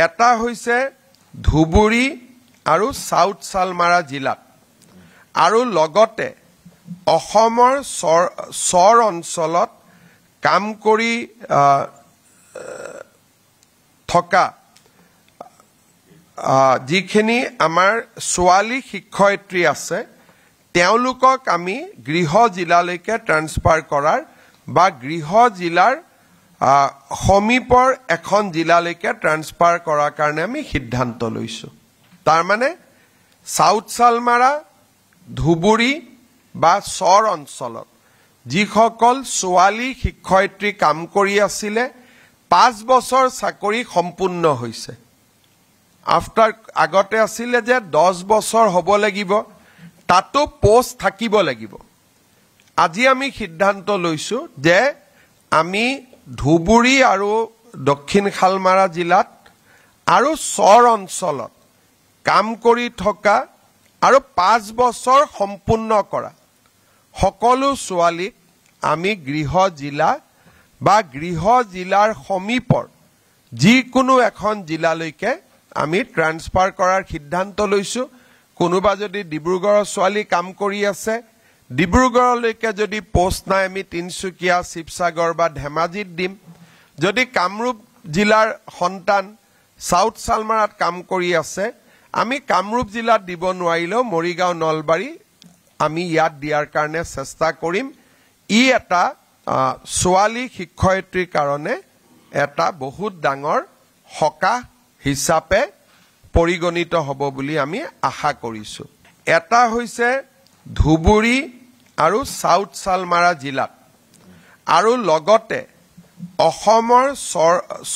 এটা হৈছে ধুবুৰী আৰু সাউথ সালমাৰা জিলাত আৰু লগতে অসমৰ চৰ অঞ্চলত কাম কৰি থকা যিখিনি আমাৰ ছোৱালী শিক্ষয়িত্ৰী আছে তেওঁলোকক আমি গৃহ জিলালৈকে ট্ৰান্সফাৰ কৰাৰ বা গৃহ জিলাৰ সমীপৰ এখন জিলালৈকে ট্ৰান্সফাৰ কৰাৰ কাৰণে আমি সিদ্ধান্ত লৈছো তাৰ মানে সাউথ সালমাৰা ধুবুৰী বা চৰ অঞ্চলত যিসকল ছোৱালী শিক্ষয়িত্ৰী কাম কৰি আছিলে 5 বছৰ চাকৰি সম্পূৰ্ণ হৈছে আফটাৰ আগতে আছিলে যে 10 বছৰ হ'ব লাগিব তাতো পোষ্ট থাকিব লাগিব আজি আমি সিদ্ধান্ত লৈছো যে আমি ধুবুৰী আৰু দক্ষিণ খালমাৰা জিলাত আৰু চৰ অঞ্চলত কাম কৰি থকা আৰু 5 বছৰ সম্পূৰ্ণ কৰা সকলো ছোৱালীক আমি গৃহ জিলা বা গৃহ জিলাৰ সমীপৰ যিকোনো এখন জিলালৈকে আমি ট্ৰান্সফাৰ কৰাৰ সিদ্ধান্ত লৈছো কোনোবা যদি ডিব্ৰুগড়ৰ ছোৱালী কাম কৰি আছে ডিব্ৰুগড়লৈকে যদি পোষ্ট নাই আমি তিনসুকিয়া শিৱসাগৰ বা ধেমাজিত দিম যদি কামৰূপ জিলাৰ সন্তান সাউথ সালমাৰাত কাম কৰি আছে আমি কামৰূপ জিলাত দিব নোৱাৰিলেও মৰিগাঁও নলবাৰী আমি ইয়াত দিয়াৰ কাৰণে চেষ্টা কৰিম ই এটা ছোৱালী শিক্ষয়িত্ৰীৰ কাৰণে এটা বহুত ডাঙৰ হকা হিচাপে পৰিগণিত হ'ব বুলি আমি আশা কৰিছো এটা হৈছে ধুবুৰী আৰু সাউথ সালমাৰা জিলাত আৰু লগতে অসমৰ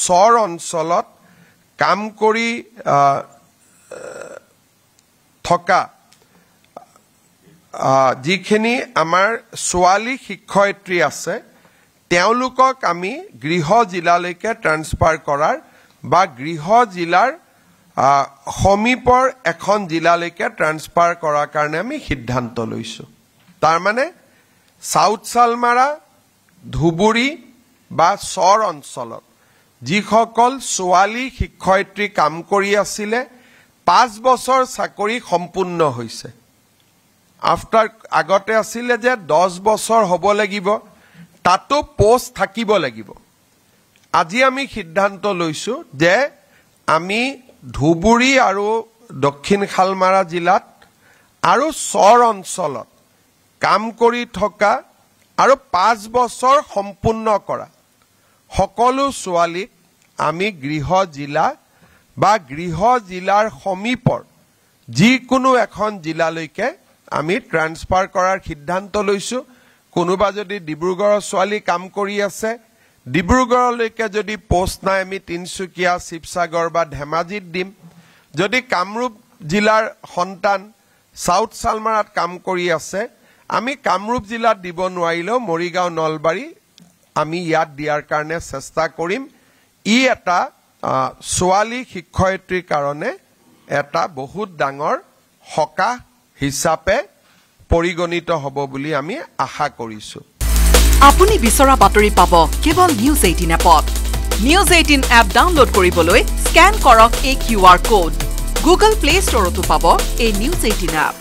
চৰ অঞ্চলত কাম কৰি থকা যিখিনি আমাৰ ছোৱালী শিক্ষয়িত্ৰী আছে তেওঁলোকক আমি গৃহ জিলালৈকে ট্ৰান্সফাৰ কৰাৰ বা গৃহ জিলাৰ সমীপৰ এখন জিলালৈকে ট্ৰান্সফাৰ কৰাৰ কাৰণে আমি সিদ্ধান্ত লৈছো তাৰ মানে সাউথ সালমাৰা ধুবুৰী বা চৰ অঞ্চলত যিসকল ছোৱালী শিক্ষয়িত্ৰী কাম কৰি আছিলে 5 বছৰ চাকৰি সম্পূৰ্ণ হৈছে আফটাৰ আগতে আছিলে যে 10 বছৰ হ'ব লাগিব তাতো পোষ্ট থাকিব লাগিব আজি আমি সিদ্ধান্ত লৈছো যে আমি ধুবুৰী আৰু দক্ষিণ খালমাৰা জিলাত আৰু চৰ অঞ্চলত কাম কৰি থকা আৰু 5 বছৰ সম্পূৰ্ণ কৰা সকলো ছোৱালীক আমি গৃহ জিলা বা গৃহ জিলাৰ সমীপৰ যিকোনো এখন জিলালৈকে আমি ট্ৰান্সফাৰ কৰাৰ সিদ্ধান্ত লৈছো কোনোবা যদি ডিব্ৰুগড়ৰ ছোৱালী কাম কৰি আছে ডিব্ৰুগড়লৈকে যদি পোষ্ট নাই আমি তিনসুকিয়া শিৱসাগৰ বা ধেমাজিত দিম যদি কামৰূপ জিলাৰ সন্তান সাউথ সালমাৰাত কাম কৰি আছে আমি কামৰূপ জিলাত দিব নোৱাৰিলেও মৰিগাঁও নলবাৰী আমি ইয়াত দিয়াৰ কাৰণে চেষ্টা কৰিম ই এটা ছোৱালী শিক্ষয়িত্ৰীৰ কাৰণে এটা বহুত ডাঙৰ হকা হিচাপে পৰিগণিত হ'ব বুলি আমি আশা কৰিছো আপুনি বিচৰা বাতৰি পাব কেৱল নিউজ 18 এপত নিউজ 18 এপ ডাউনলোড কৰিবলৈ স্ক্যান কৰক এই QR কোড গুগল প্লে ষ্টৰতো পাব এই নিউজ 18 এপ